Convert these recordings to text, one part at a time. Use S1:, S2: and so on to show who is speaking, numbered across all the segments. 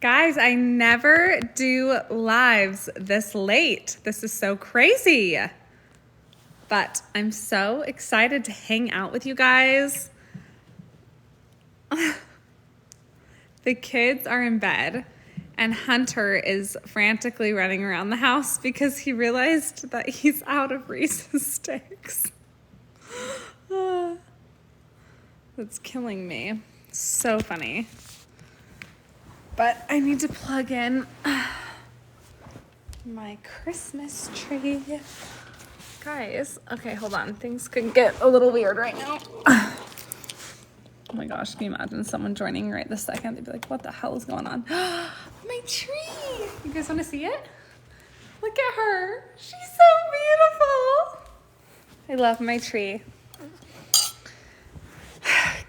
S1: Guys, I never do lives this late. This is so crazy. But I'm so excited to hang out with you guys. The kids are in bed, and Hunter is frantically running around the house because he realized that he's out of Reese's sticks. That's killing me. So funny. But I need to plug in my Christmas tree. Guys, okay, hold on. Things could get a little weird right now. Oh my gosh, can you imagine someone joining right this second? They'd be like, what the hell is going on? My tree! You guys want to see it? Look at her. She's so beautiful. I love my tree.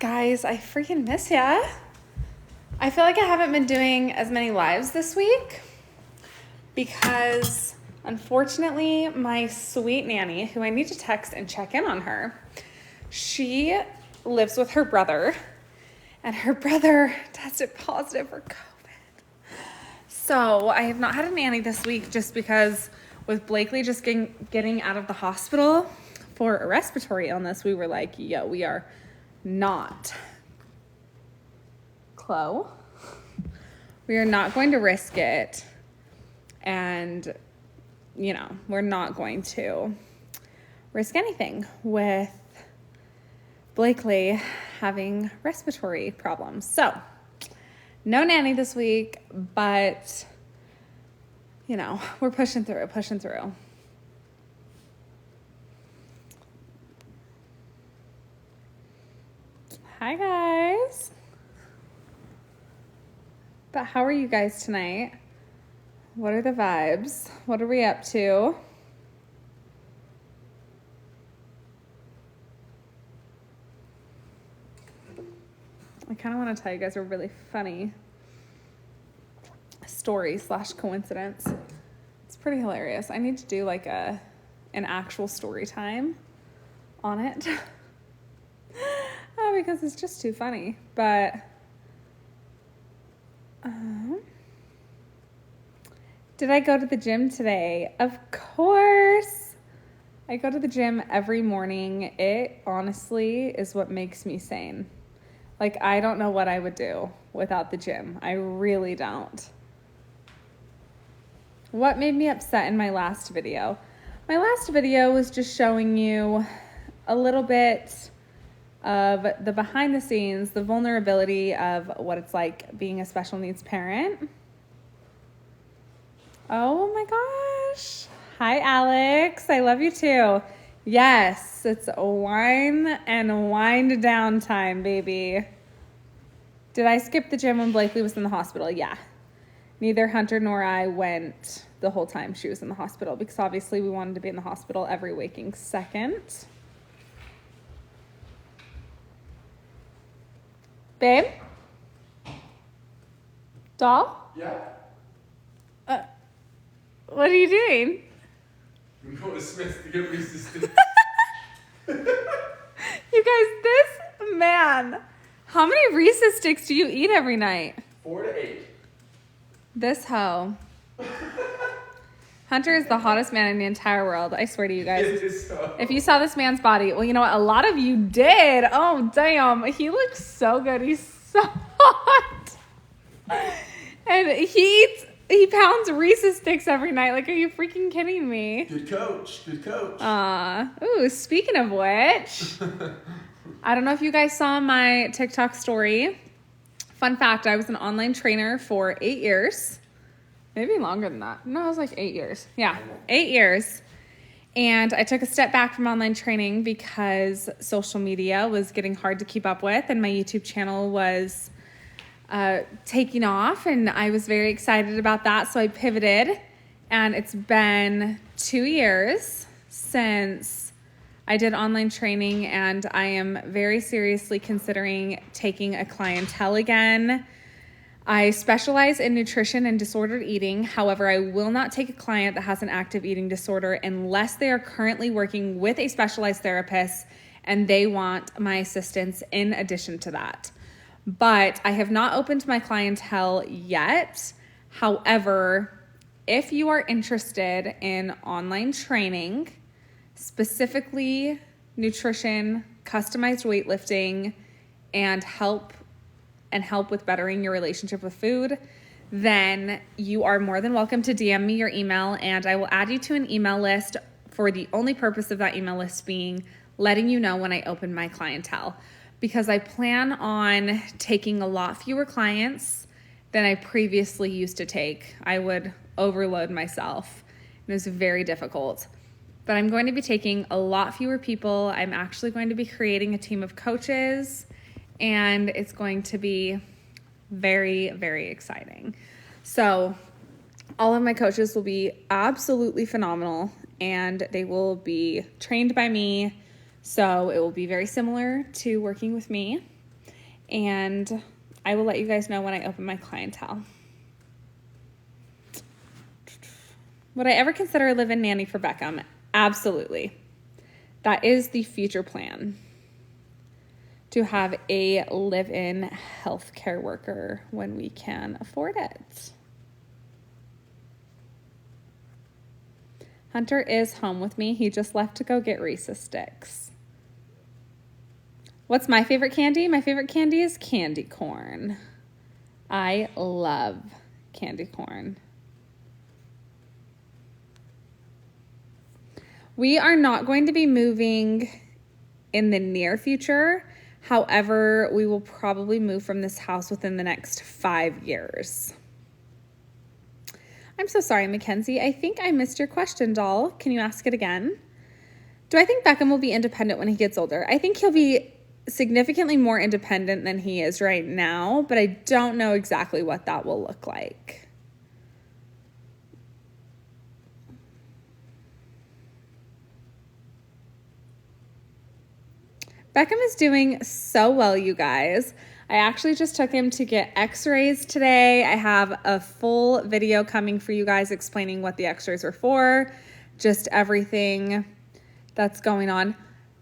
S1: Guys, I freaking miss ya. I feel like I haven't been doing as many lives this week because, unfortunately, my sweet nanny, who I need to text and check in on her, she lives with her brother, and her brother tested positive for COVID. So I have not had a nanny this week just because with Blakely just getting out of the hospital for a respiratory illness, we were like, yo, we are not... Chloe, we are not going to risk it, and you know, we're not going to risk anything with Blakely having respiratory problems. So no nanny this week, but you know, we're pushing through. Hi guys. But how are you guys tonight? What are the vibes? What are we up to? I kind of want to tell you guys a really funny story / coincidence. It's pretty hilarious. I need to do like an actual story time on it. Because it's just too funny. But did I go to the gym today? Of course. I go to the gym every morning. It honestly is what makes me sane. Like, I don't know what I would do without the gym. I really don't. What made me upset in my last video? My last video was just showing you a little bit of the behind the scenes, the vulnerability of what it's like being a special needs parent. Oh my gosh. Hi, Alex. I love you too. Yes, it's wine and wind down time, baby. Did I skip the gym when Blakely was in the hospital? Yeah. Neither Hunter nor I went the whole time she was in the hospital because obviously we wanted to be in the hospital every waking second. Babe? Doll?
S2: Yeah.
S1: What are you doing?
S2: I'm going to Smith's to get Reese's sticks.
S1: You guys, this man, how many Reese's sticks do you eat every night?
S2: 4 to 8.
S1: This hoe. Hunter is the hottest man in the entire world. I swear to you guys.
S2: It is so.
S1: If you saw this man's body, well, you know what? A lot of you did. Oh, damn. He looks so good. He's so hot. And he pounds Reese's sticks every night. Like, are you freaking kidding me?
S2: Good coach.
S1: Ooh, speaking of which, I don't know if you guys saw my TikTok story. Fun fact, I was an online trainer for 8 years. Maybe longer than that. No, it was like 8 years. Yeah, 8 years. And I took a step back from online training because social media was getting hard to keep up with, and my YouTube channel was taking off, and I was very excited about that. So I pivoted, and it's been 2 years since I did online training, and I am very seriously considering taking a clientele again. I specialize in nutrition and disordered eating. However, I will not take a client that has an active eating disorder unless they are currently working with a specialized therapist and they want my assistance in addition to that. but I have not opened my clientele yet. However, if you are interested in online training, specifically nutrition, customized weightlifting, and help with bettering your relationship with food, then you are more than welcome to DM me your email, and I will add you to an email list for the only purpose of that email list being letting you know when I open my clientele, because I plan on taking a lot fewer clients than I previously used to take. I would overload myself. It was very difficult. But I'm going to be taking a lot fewer people. I'm actually going to be creating a team of coaches, and it's going to be very, very exciting. So all of my coaches will be absolutely phenomenal, and they will be trained by me. So it will be very similar to working with me. And I will let you guys know when I open my clientele. Would I ever consider a live-in nanny for Beckham? Absolutely. That is the future plan, to have a live-in healthcare worker when we can afford it. Hunter is home with me. He just left to go get Reese's sticks. What's my favorite candy? My favorite candy is candy corn. I love candy corn. We are not going to be moving in the near future. However, we will probably move from this house within the next 5 years. I'm so sorry, Mackenzie. I think I missed your question, doll. Can you ask it again? Do I think Beckham will be independent when he gets older? I think he'll be significantly more independent than he is right now, but I don't know exactly what that will look like. Beckham is doing so well, you guys. I actually just took him to get x-rays today. I have a full video coming for you guys explaining what the x-rays are for, just everything that's going on.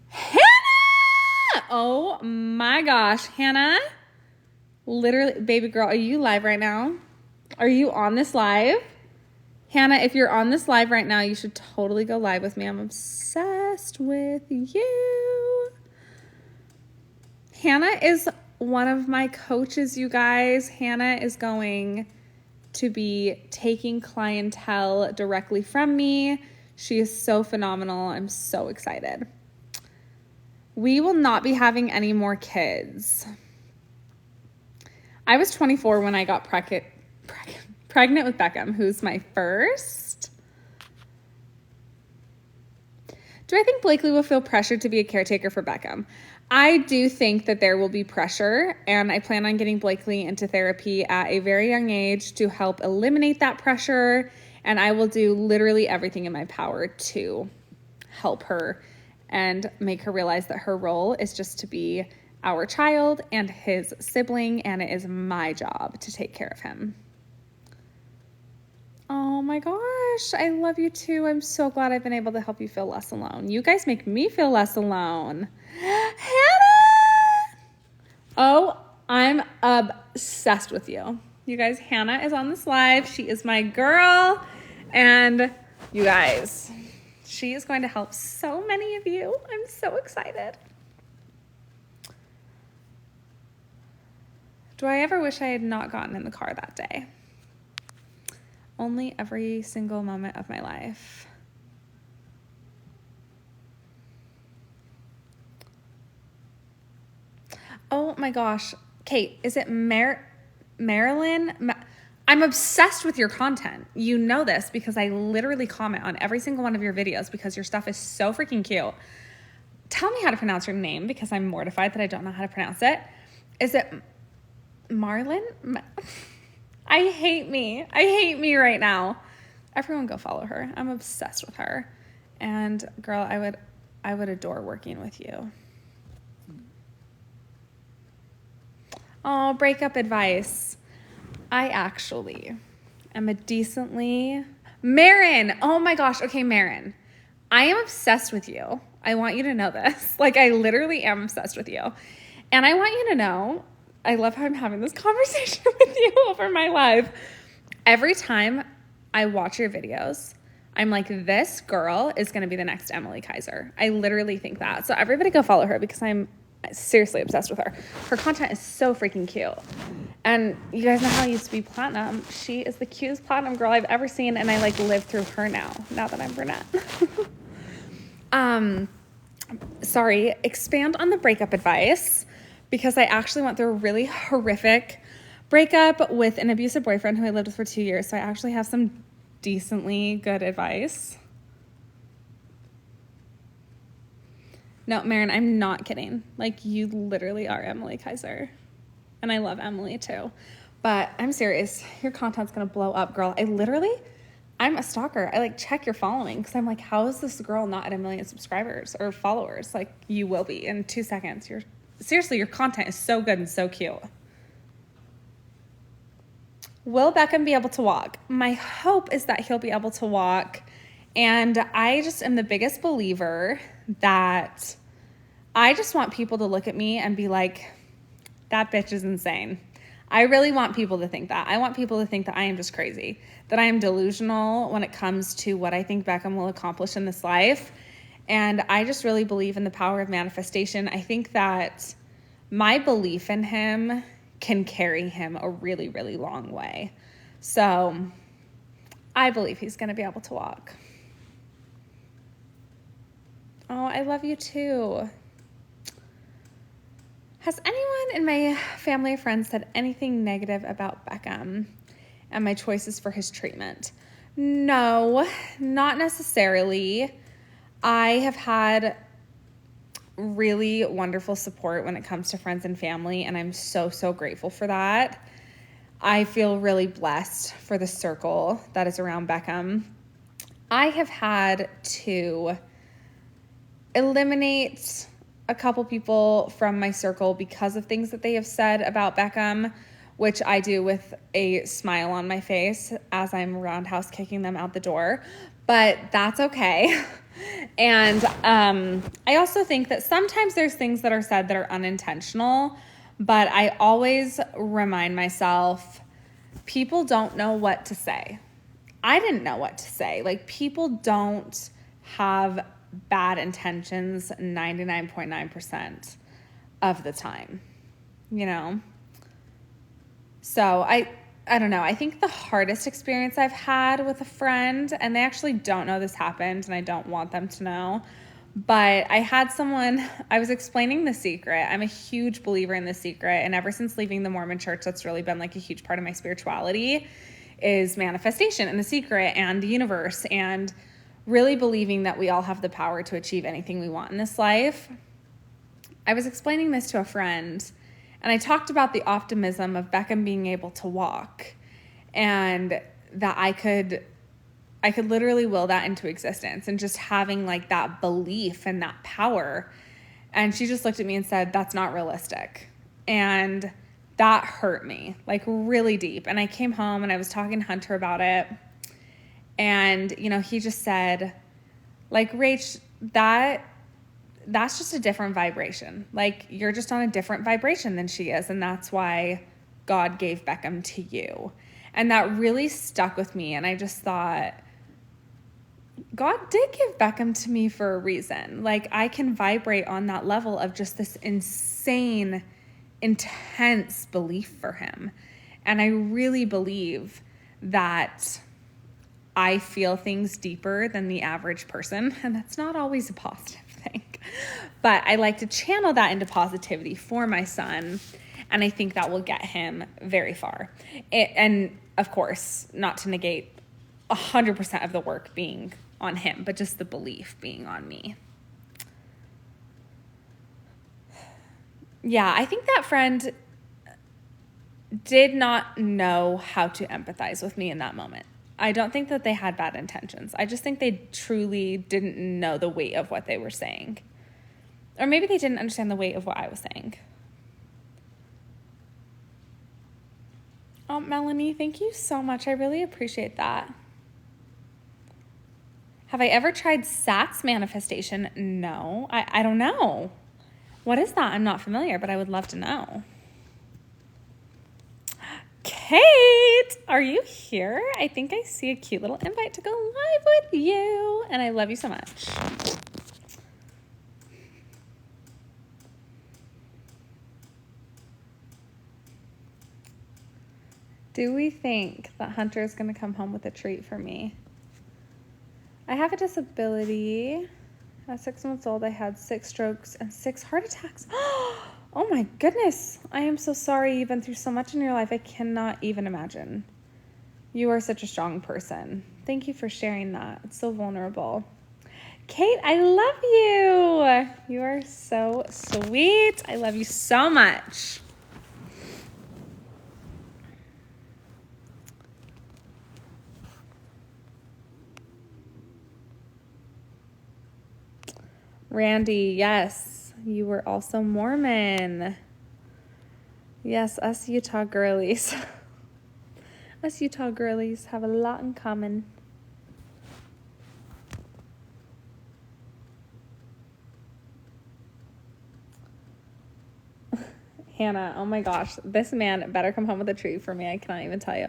S1: Hannah! Oh my gosh, Hannah. Literally, baby girl, are you live right now? Are you on this live? Hannah, if you're on this live right now, you should totally go live with me. I'm obsessed with you. Hannah is one of my coaches, you guys. Hannah is going to be taking clientele directly from me. She is so phenomenal. I'm so excited. We will not be having any more kids. I was 24 when I got pregnant with Beckham, who's my first. Do I think Blakely will feel pressured to be a caretaker for Beckham? I do think that there will be pressure, and I plan on getting Blakely into therapy at a very young age to help eliminate that pressure, and I will do literally everything in my power to help her and make her realize that her role is just to be our child and his sibling, and it is my job to take care of him. Oh my gosh, I love you too. I'm so glad I've been able to help you feel less alone. You guys make me feel less alone. Hannah! Oh, I'm obsessed with you. You guys, Hannah is on this live. She is my girl. And you guys, she is going to help so many of you. I'm so excited. Do I ever wish I had not gotten in the car that day? Only every single moment of my life. Oh my gosh. Kate, is it Marilyn? I'm obsessed with your content. You know this because I literally comment on every single one of your videos because your stuff is so freaking cute. Tell me how to pronounce your name because I'm mortified that I don't know how to pronounce it. Is it Marlin? I hate me. I hate me right now. Everyone go follow her. I'm obsessed with her. And girl, I would adore working with you. Oh, breakup advice. I actually am a decently... Marin! Oh my gosh. Okay, Marin. I am obsessed with you. I want you to know this. Like, I literally am obsessed with you. And I want you to know I love how I'm having this conversation with you over my live. Every time I watch your videos, I'm like, this girl is going to be the next Emily Kaiser. I literally think that. So everybody go follow her because I'm seriously obsessed with her. Her content is so freaking cute. And you guys know how I used to be platinum. She is the cutest platinum girl I've ever seen, and I like live through her now that I'm brunette. Sorry, expand on the breakup advice, because I actually went through a really horrific breakup with an abusive boyfriend who I lived with for 2 years. So I actually have some decently good advice. No, Marin, I'm not kidding. Like, you literally are Emily Kaiser. And I love Emily too. But I'm serious. Your content's going to blow up, girl. I'm a stalker. I like check your following because I'm like, how is this girl not at 1 million subscribers or followers? Like, you will be in 2 seconds. Seriously, your content is so good and so cute. Will Beckham be able to walk? My hope is that he'll be able to walk. And I just am the biggest believer that I just want people to look at me and be like, that bitch is insane. I really want people to think that. I want people to think that I am just crazy, that I am delusional when it comes to what I think Beckham will accomplish in this life. And I just really believe in the power of manifestation. I think that my belief in him can carry him a really, really long way. So I believe he's going to be able to walk. Oh, I love you too. Has anyone in my family or friends said anything negative about Beckham and my choices for his treatment? No, not necessarily. I have had really wonderful support when it comes to friends and family, and I'm so, so grateful for that. I feel really blessed for the circle that is around Beckham. I have had to eliminate a couple people from my circle because of things that they have said about Beckham, which I do with a smile on my face as I'm roundhouse kicking them out the door, but that's okay. And I also think that sometimes there's things that are said that are unintentional, but I always remind myself, people don't know what to say. I didn't know what to say. Like, people don't have bad intentions 99.9% of the time, you know? So I don't know. I think the hardest experience I've had with a friend, and they actually don't know this happened, and I don't want them to know, but I had someone, I was explaining The Secret. I'm a huge believer in The Secret, and ever since leaving the Mormon church, that's really been like a huge part of my spirituality, is manifestation and The Secret and the universe, and really believing that we all have the power to achieve anything we want in this life. I was explaining this to a friend, and I talked about the optimism of Beckham being able to walk, and that I could literally will that into existence, and just having like that belief and that power. And she just looked at me and said, that's not realistic. And that hurt me like really deep. And I came home and I was talking to Hunter about it. And, you know, he just said, like, Rach, that's just a different vibration. Like, you're just on a different vibration than she is. And that's why God gave Beckham to you. And that really stuck with me. And I just thought, God did give Beckham to me for a reason. Like, I can vibrate on that level of just this insane, intense belief for him. And I really believe that I feel things deeper than the average person, and that's not always a positive thing. But I like to channel that into positivity for my son, and I think that will get him very far. And of course, not to negate 100% of the work being on him, but just the belief being on me. Yeah, I think that friend did not know how to empathize with me in that moment. I don't think that they had bad intentions. I just think they truly didn't know the weight of what they were saying. Or maybe they didn't understand the weight of what I was saying. Oh, Melanie, thank you so much. I really appreciate that. Have I ever tried SATS manifestation? No. I don't know. What is that? I'm not familiar, but I would love to know. Kate, are you here? I think I see a cute little invite to go live with you, and I love you so much. Do we think that Hunter is going to come home with a treat for me? I have a disability. At 6 months old, I had 6 strokes and 6 heart attacks. Oh my goodness. I am so sorry you've been through so much in your life. I cannot even imagine. You are such a strong person. Thank you for sharing that. It's so vulnerable. Kate, I love you. You are so sweet. I love you so much. Randy, yes, you were also Mormon. Yes, us Utah girlies. Us Utah girlies have a lot in common. Hannah, oh my gosh, this man better come home with a treat for me. I cannot even tell you.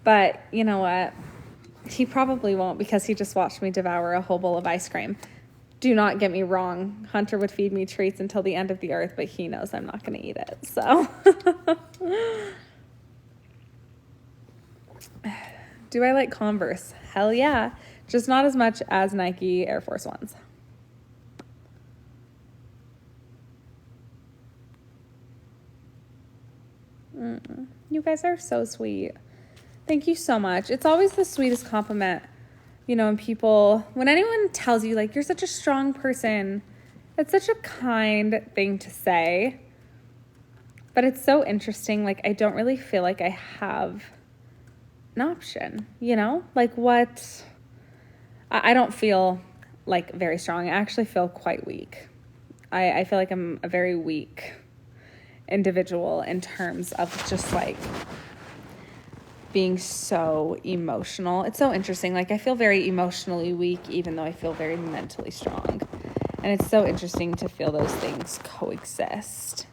S1: But you know what? He probably won't because he just watched me devour a whole bowl of ice cream. Do not get me wrong. Hunter would feed me treats until the end of the earth, but he knows I'm not going to eat it. So, do I like Converse? Hell yeah. Just not as much as Nike Air Force Ones. You guys are so sweet. Thank you so much. It's always the sweetest compliment. You know, when anyone tells you, like, you're such a strong person, it's such a kind thing to say. But it's so interesting. Like, I don't really feel like I have an option, you know? Like, I don't feel, like, very strong. I actually feel quite weak. I feel like I'm a very weak individual in terms of just, like, being so emotional. It's so interesting. Like, I feel very emotionally weak, even though I feel very mentally strong. And it's so interesting to feel those things coexist.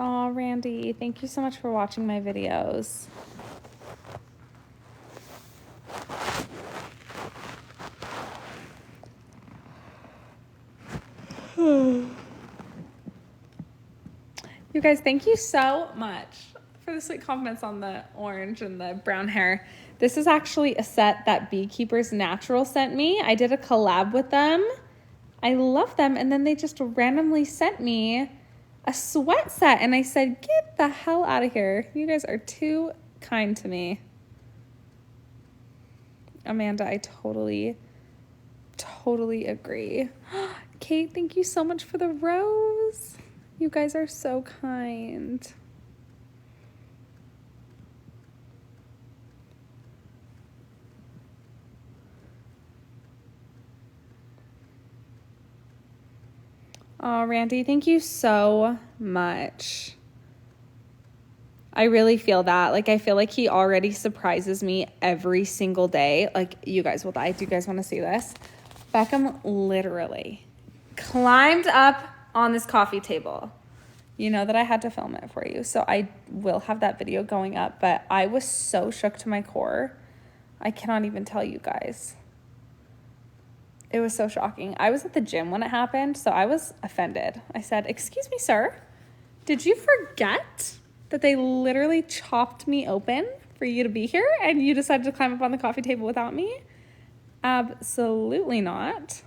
S1: Oh, Randy, thank you so much for watching my videos. You guys, thank you so much for the sweet compliments on the orange and the brown hair. This is actually a set that Beekeepers Natural sent me. I did a collab with them. I love them. And then they just randomly sent me a sweat set. And I said, get the hell out of here. You guys are too kind to me. Amanda, I totally agree. Kate, thank you so much for the rose. You guys are so kind. Oh, Randy, thank you so much. I really feel that. Like, I feel like he already surprises me every single day. Like, you guys will die. Do you guys want to see this? Beckham literally climbed up on this coffee table. You know that I had to film it for you, so I will have that video going up, but I was so shook to my core. I cannot even tell you guys. It was so shocking. I was at the gym when it happened, so I was offended. I said, "Excuse me, sir, did you forget that they literally chopped me open for you to be here and you decided to climb up on the coffee table without me?" Absolutely not.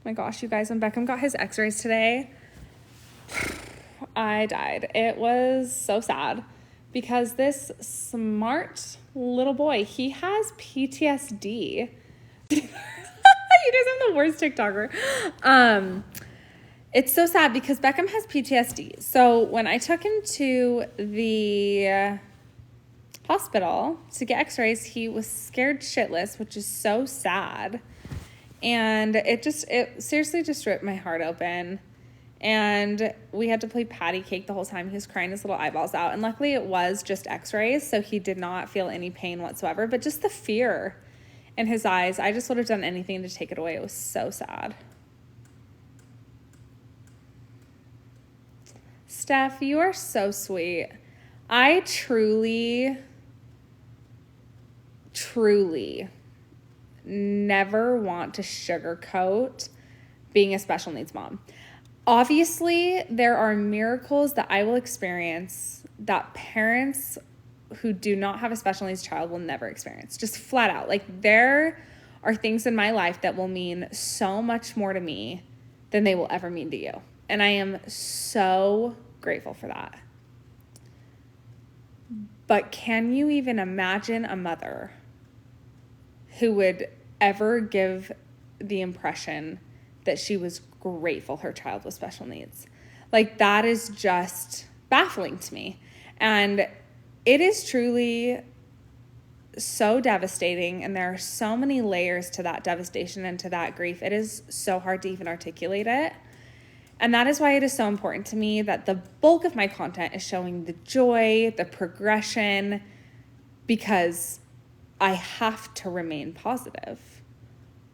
S1: My gosh, you guys, when Beckham got his x-rays today, I died. It was so sad because this smart little boy, he has PTSD. You guys are the worst TikToker. It's so sad because Beckham has PTSD. So when I took him to the hospital to get x-rays, he was scared shitless, which is so sad. And it seriously just ripped my heart open. And we had to play patty cake the whole time. He was crying his little eyeballs out. And luckily it was just x-rays, so he did not feel any pain whatsoever. But just the fear in his eyes, I just would have done anything to take it away. It was so sad. Steph, you are so sweet. I truly never want to sugarcoat being a special needs mom. Obviously, there are miracles that I will experience that parents who do not have a special needs child will never experience. Just flat out. Like, there are things in my life that will mean so much more to me than they will ever mean to you. And I am so grateful for that. But can you even imagine a mother who would ever give the impression that she was grateful her child was special needs? Like, that is just baffling to me. And it is truly so devastating, and there are so many layers to that devastation and to that grief. It is so hard to even articulate it. And that is why it is so important to me that the bulk of my content is showing the joy, the progression, because I have to remain positive,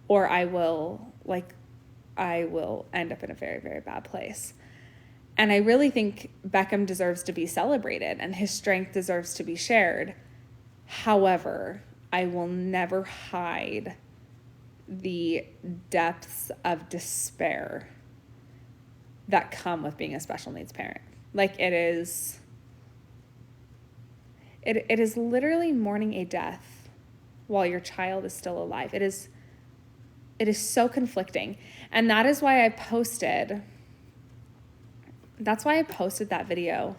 S1: or I will end up in a very, very bad place. And I really think Beckham deserves to be celebrated and his strength deserves to be shared. However, I will never hide the depths of despair that come with being a special needs parent. Like, it is literally mourning a death while your child is still alive. It is so conflicting. And that is why I posted that video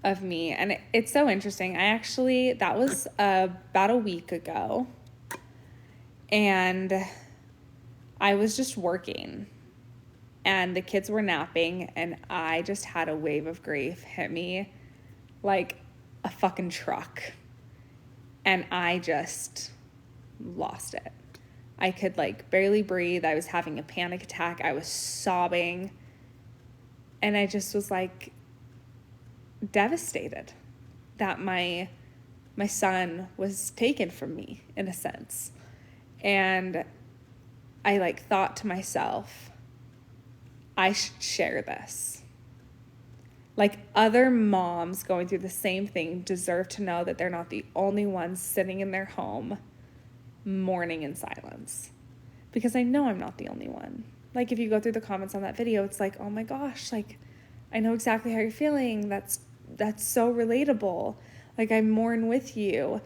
S1: of me. And it's so interesting. That was about a week ago. And I was just working. And the kids were napping. And I just had a wave of grief hit me like a fucking truck. And I just lost it. I could barely breathe. I was having a panic attack. I was sobbing. And I just was devastated that my son was taken from me, in a sense. And I thought to myself, I should share this. Other moms going through the same thing deserve to know that they're not the only ones sitting in their home mourning in silence. Because I know I'm not the only one. If you go through the comments on that video, it's oh my gosh, I know exactly how you're feeling. That's so relatable. I mourn with you.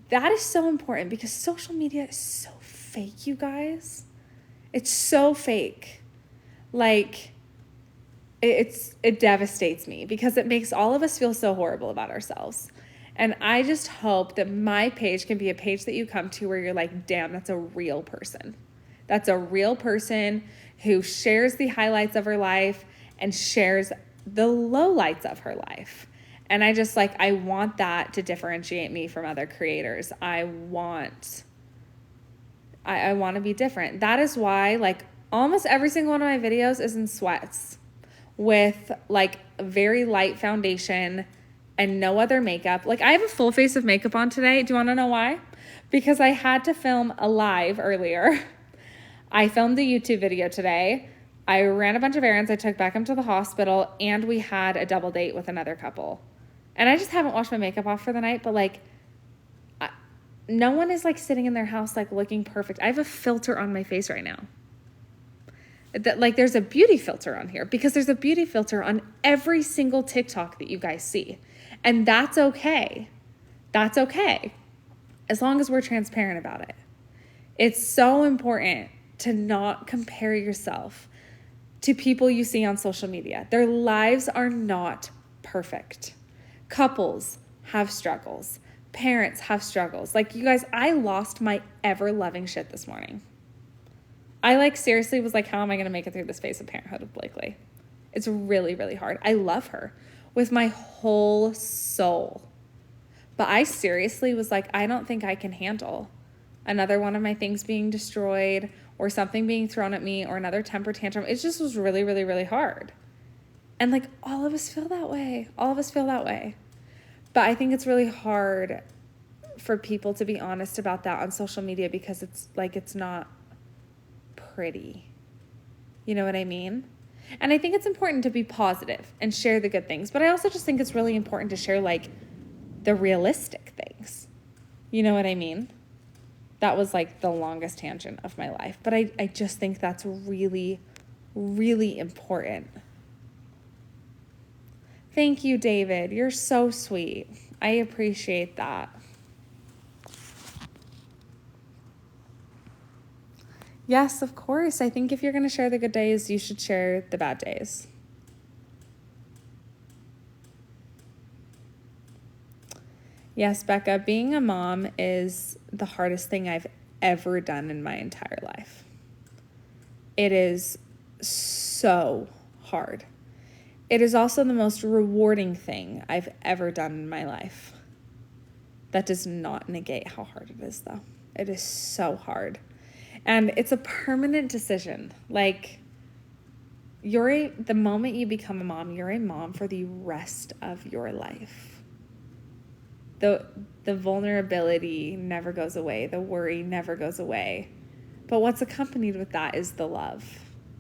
S1: That is so important because social media is so fake, you guys. It's so fake. It devastates me because it makes all of us feel so horrible about ourselves. And I just hope that my page can be a page that you come to where you're damn, that's a real person. That's a real person who shares the highlights of her life and shares the lowlights of her life. And I just I want that to differentiate me from other creators. I want to be different. That is why almost every single one of my videos is in sweats with very light foundation and no other makeup. I have a full face of makeup on today. Do you want to know why? Because I had to film a live earlier. I filmed the YouTube video today. I ran a bunch of errands. I took Beckham to the hospital, and we had a double date with another couple. And I just haven't washed my makeup off for the night, but no one is sitting in their house looking perfect. I have a filter on my face right now. There's a beauty filter on here because there's a beauty filter on every single TikTok that you guys see. And that's okay. That's okay. As long as we're transparent about it. It's so important to not compare yourself to people you see on social media. Their lives are not perfect. Couples have struggles. Parents have struggles. You guys, I lost my ever-loving shit this morning. I seriously was how am I going to make it through this phase of parenthood with Blakely? It's really, really hard. I love her with my whole soul. But I seriously was I don't think I can handle another one of my things being destroyed or something being thrown at me or another temper tantrum. It just was really, really, really hard. And all of us feel that way. All of us feel that way. But I think it's really hard for people to be honest about that on social media because it's it's not pretty. You know what I mean? And I think it's important to be positive and share the good things. But I also just think it's really important to share, like, the realistic things. You know what I mean? That was, like, the longest tangent of my life. But I just think that's really, really important. Thank you, David. You're so sweet. I appreciate that. Yes, of course. I think if you're going to share the good days, you should share the bad days. Yes, Becca, being a mom is the hardest thing I've ever done in my entire life. It is so hard. It is also the most rewarding thing I've ever done in my life. That does not negate how hard it is, though. It is so hard. And it's a permanent decision. Like, the moment you become a mom, you're a mom for the rest of your life. The vulnerability never goes away. The worry never goes away. But what's accompanied with that is the love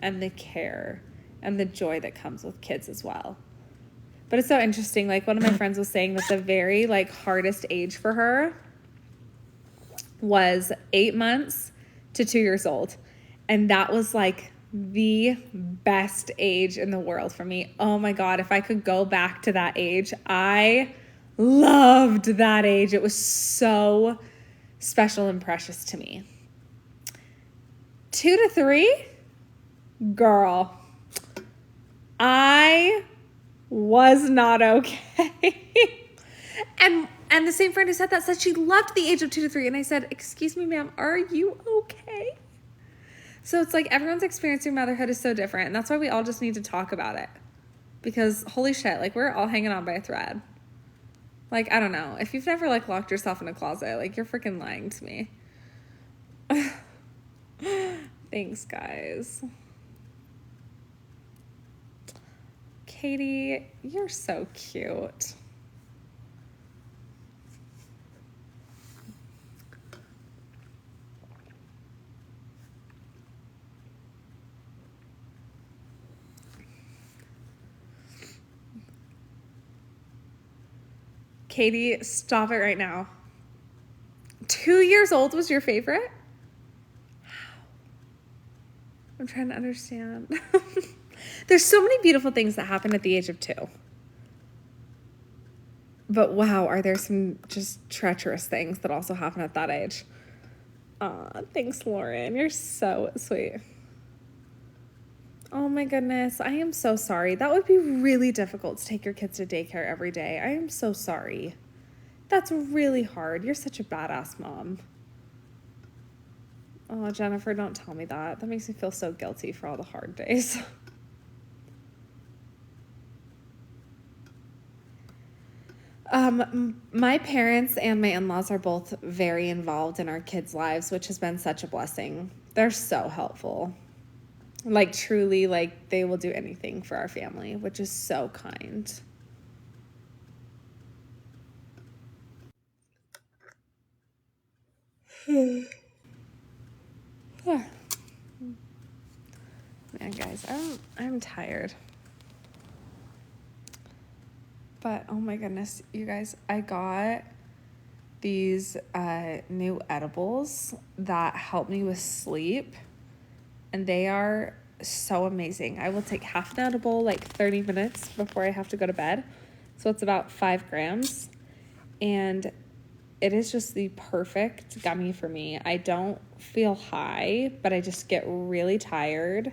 S1: and the care and the joy that comes with kids as well. But it's so interesting. Like, one of my friends was saying that the very, like, hardest age for her was 8 months to 2 years old. And that was, like, the best age in the world for me. Oh my God, if I could go back to that age, I loved that age. It was so special and precious to me. 2 to 3, girl, I was not okay. And the same friend who said that said she loved the age of 2 to 3. And I said, excuse me, ma'am, are you okay? So it's like everyone's experience through motherhood is so different. And that's why we all just need to talk about it. Because holy shit, like, we're all hanging on by a thread. Like, I don't know. If you've never, like, locked yourself in a closet, like, you're freaking lying to me. Thanks, guys. Katie, you're so cute. Katie, stop it right now. 2 years old was your favorite? I'm trying to understand. There's so many beautiful things that happen at the age of 2. But wow, are there some just treacherous things that also happen at that age? Aw, thanks, Lauren. You're so sweet. Oh my goodness, I am so sorry. That would be really difficult to take your kids to daycare every day. I am so sorry. That's really hard. You're such a badass mom. Oh, Jennifer, don't tell me that. That makes me feel so guilty for all the hard days. My parents and my in-laws are both very involved in our kids' lives, which has been such a blessing. They're so helpful. Like, truly, like, they will do anything for our family, which is so kind. Man, guys, I'm tired. But oh my goodness, you guys, I got these new edibles that help me with sleep, and they are so amazing. I will take half an edible like 30 minutes before I have to go to bed. So it's about 5 grams, and it is just the perfect gummy for me. I don't feel high, but I just get really tired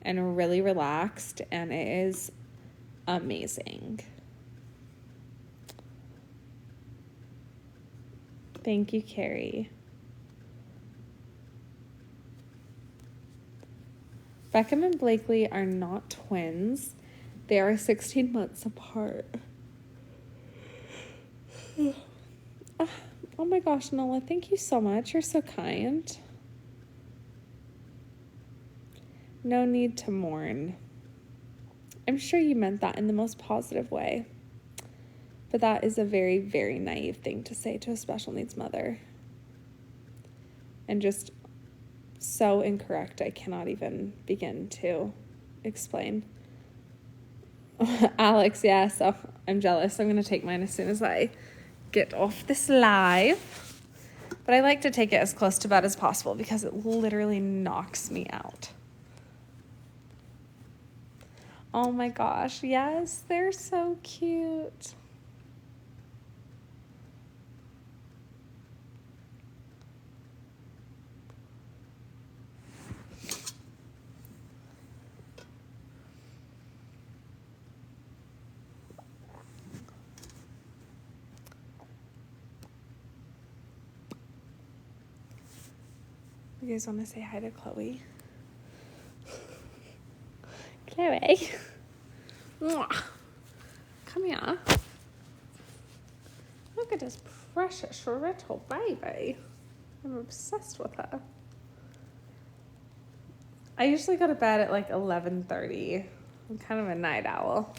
S1: and really relaxed, and it is amazing. Thank you, Carrie. Beckham and Blakely are not twins. They are 16 months apart. Oh my gosh, Nola, thank you so much. You're so kind. No need to mourn. I'm sure you meant that in the most positive way. But that is a very, very naive thing to say to a special needs mother. And just so incorrect, I cannot even begin to explain. Alex, yeah, so I'm jealous. I'm going to take mine as soon as I get off this live. But I like to take it as close to bed as possible because it literally knocks me out. Oh my gosh, yes, they're so cute. You guys want to say hi to Chloe? Chloe. Mwah. Come here. Look at this precious little baby. I'm obsessed with her. I usually go to bed at like 11:30. I'm kind of a night owl.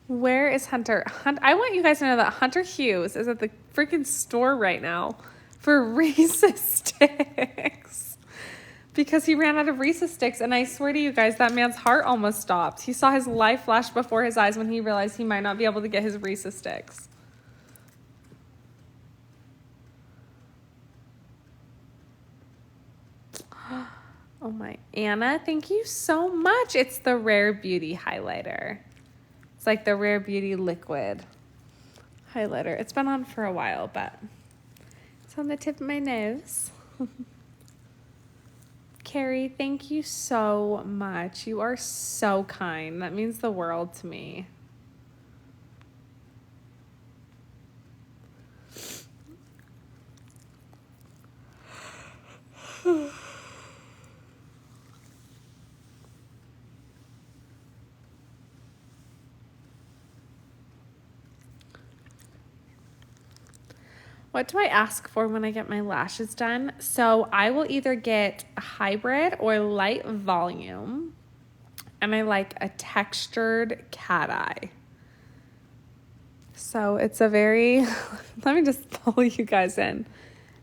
S1: Where is Hunter? I want you guys to know that Hunter Hughes is at the freaking store right now for Reese's sticks because he ran out of Reese's sticks. And I swear to you guys, that man's heart almost stopped. He saw his life flash before his eyes when he realized he might not be able to get his Reese's sticks. Oh my, Anna, thank you so much. It's the Rare Beauty highlighter. It's like the Rare Beauty liquid highlighter. It's been on for a while, but it's on the tip of my nose. Carrie, thank you so much. You are so kind. That means the world to me. What do I ask for when I get my lashes done? So I will either get a hybrid or light volume. And I like a textured cat eye. So it's a very, let me just pull you guys in.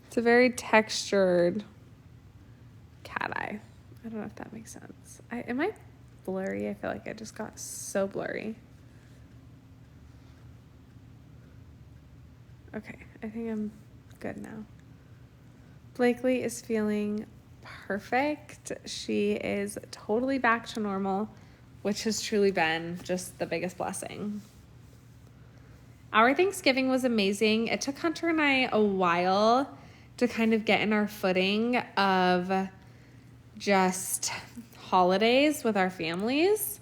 S1: It's a very textured cat eye. I don't know if that makes sense. Am I blurry? I feel like I just got so blurry. Okay, I think I'm good now. Blakely is feeling perfect. She is totally back to normal, which has truly been just the biggest blessing. Our Thanksgiving was amazing. It took Hunter and I a while to kind of get in our footing of just holidays with our families.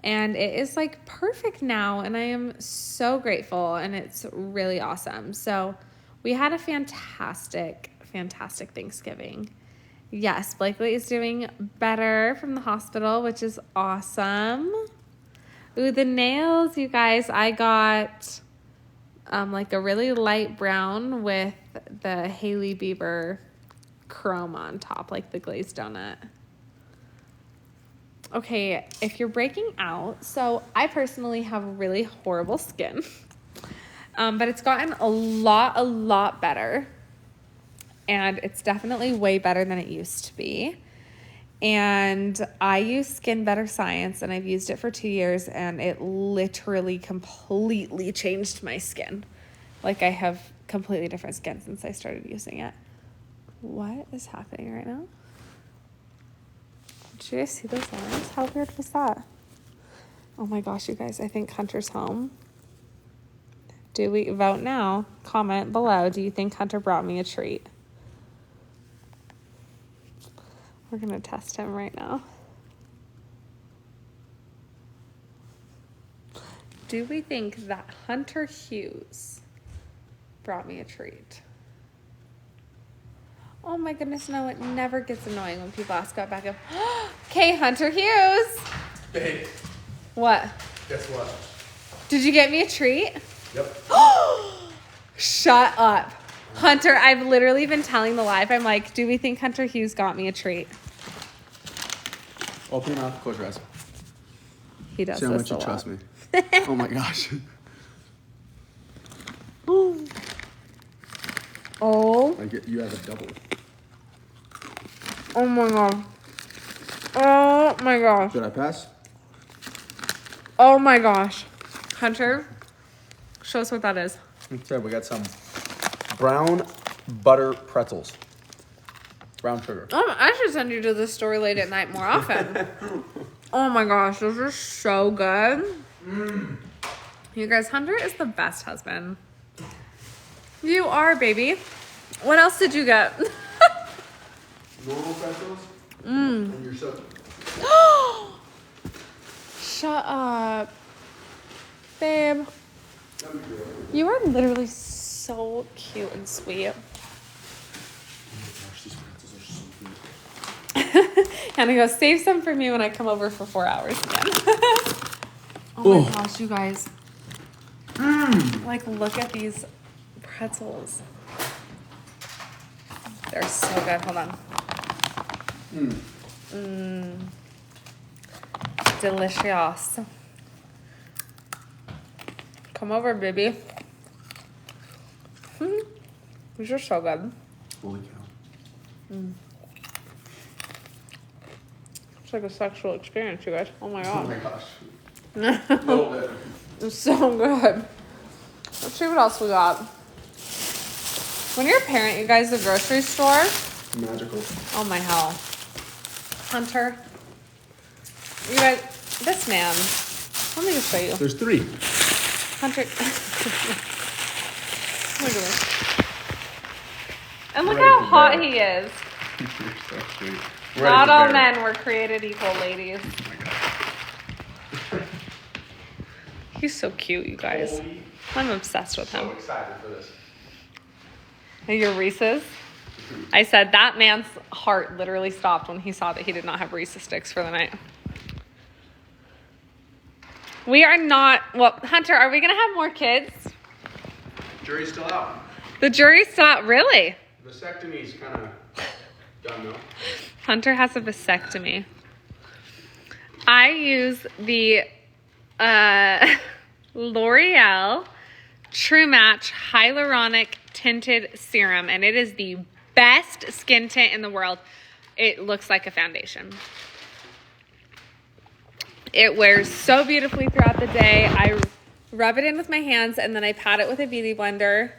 S1: And it is like perfect now, and I am so grateful, and it's really awesome. So we had a fantastic Thanksgiving. Yes, Blakely is doing better from the hospital, which is awesome. Ooh, the nails, you guys, I got like a really light brown with the Hailey Bieber chrome on top, like the glazed donut. Okay, if you're breaking out, so I personally have really horrible skin, but it's gotten a lot better, and it's definitely way better than it used to be. And I use Skin Better Science, and I've used it for 2 years, and it literally completely changed my skin. Like, I have completely different skin since I started using it. What is happening right now? Did you guys see those lines? How weird was that? Oh my gosh, you guys, I think Hunter's home. Do we vote now? Comment below. Do you think Hunter brought me a treat? We're going to test him right now. Do we think that Hunter Hughes brought me a treat? Oh my goodness, no, it never gets annoying when people ask about Beckham. Okay, Hunter Hughes.
S2: Babe,
S1: What?
S2: guess what?
S1: Did you get me a treat?
S2: Yep.
S1: Shut up. Hunter, I've literally been telling the live. I'm like, do we think Hunter Hughes got me a treat?
S2: Open your mouth, close your eyes.
S1: He does
S2: See how
S1: this
S2: much
S1: a
S2: you
S1: lot.
S2: trust me. Oh my gosh.
S1: Oh.
S2: Like you have a double.
S1: Oh my god. Oh Oh my gosh.
S2: Should I pass?
S1: Oh my gosh. Hunter, show us what that is.
S2: Okay, we got some brown butter pretzels. Brown sugar.
S1: Oh, I should send you to the store late at night more often. Oh my gosh, those are so good. You guys, Hunter is the best husband. You are, baby. What else did you get?
S2: Normal pretzels? And you're so...
S1: Shut up. Babe. You are literally so cute and sweet.
S2: Oh my gosh, these pretzels are so good.
S1: And I go, save some for me when I come over for 4 hours again. Oh my gosh, you guys. Like, look at these pretzels. They're so good. Hold on. Delicious. Come over, baby. These are so good.
S2: Holy cow.
S1: It's like a sexual experience, you guys. Oh my
S2: Oh
S1: god.
S2: my gosh. A little bit.
S1: It's so good. Let's see what else we got. When you're a parent, you guys, the grocery store.
S2: Magical.
S1: Oh my hell. Hunter. You guys, this man. Let me just show you.
S2: There's 3.
S1: Hunter. Look at this. And look
S2: Ready
S1: how
S2: to
S1: hot
S2: bear.
S1: he is.
S2: You're so sweet.
S1: Not all men were created equal, ladies.
S2: Oh my gosh.
S1: He's so cute, you guys.
S2: Holy,
S1: I'm obsessed with him.
S2: so excited for this.
S1: Hey, your Reese's? I said that man's heart literally stopped when he saw that he did not have Reese's sticks for the night. We are not, well, Hunter, are we going to have more kids?
S2: Jury's still out.
S1: The jury's not really.
S2: Vasectomy's kind of done though.
S1: Hunter has a vasectomy. I use the L'Oreal True Match Hyaluronic Tinted Serum, and it is the best skin tint in the world. It looks like a foundation. It wears so beautifully throughout the day. I rub it in with my hands, and then I pat it with a beauty blender.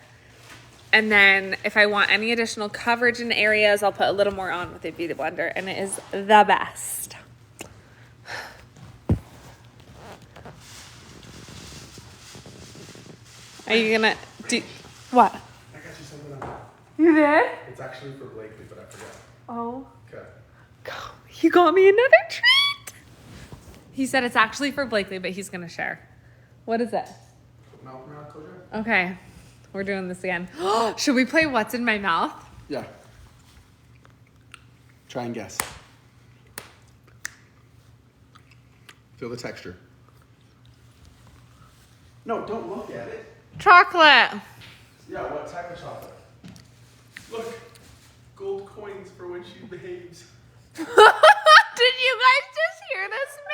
S1: And then if I want any additional coverage in areas, I'll put a little more on with a beauty blender, and it is the best. Are you gonna do what?
S2: I got you something else.
S1: You did?
S2: It's actually for Blakely, but I forgot.
S1: Oh.
S2: Okay.
S1: You got me another treat. He said it's actually for Blakely, but he's gonna share. What is it?
S2: Mouth around, told you?
S1: Okay. We're doing this again. Should we play What's in My Mouth?
S2: Yeah. Try and guess. Feel the texture. No, don't look at it.
S1: Chocolate.
S2: Yeah, what type of chocolate? Look, gold coins for when she behaves.
S1: Did you guys just hear this man?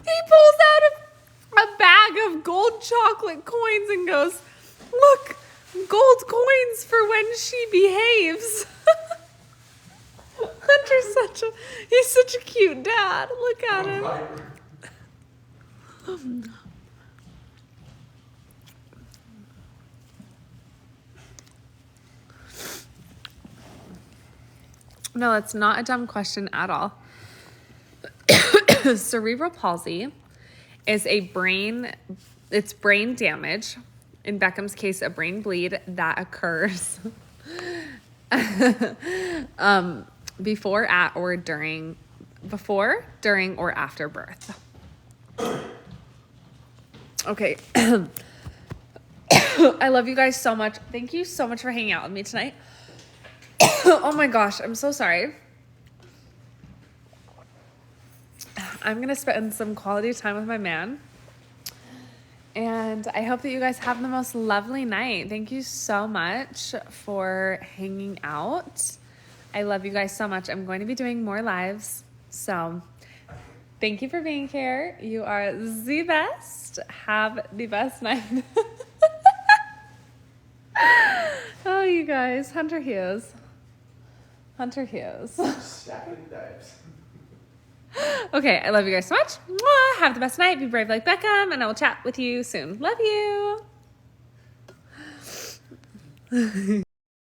S1: He pulls out a bag of gold chocolate coins and goes, "Look, gold coins for when she behaves." He's such a cute dad. Look at him. No, that's not a dumb question at all. Cerebral palsy is brain damage. In Beckham's case, a brain bleed that occurs before, during, or after birth. Okay. I love you guys so much. Thank you so much for hanging out with me tonight. Oh my gosh, I'm so sorry. I'm going to spend some quality time with my man. And I hope that you guys have the most lovely night. Thank you so much for hanging out. I love you guys so much. I'm going to be doing more lives. So Thank you for being here. You are the best. Have the best night. Oh, you guys. Hunter Hughes. Hunter Hughes.
S2: Stacking dives.
S1: Okay, I love you guys so much. Mwah. Have the best night. Be brave like Beckham, and I will chat with you soon. Love you.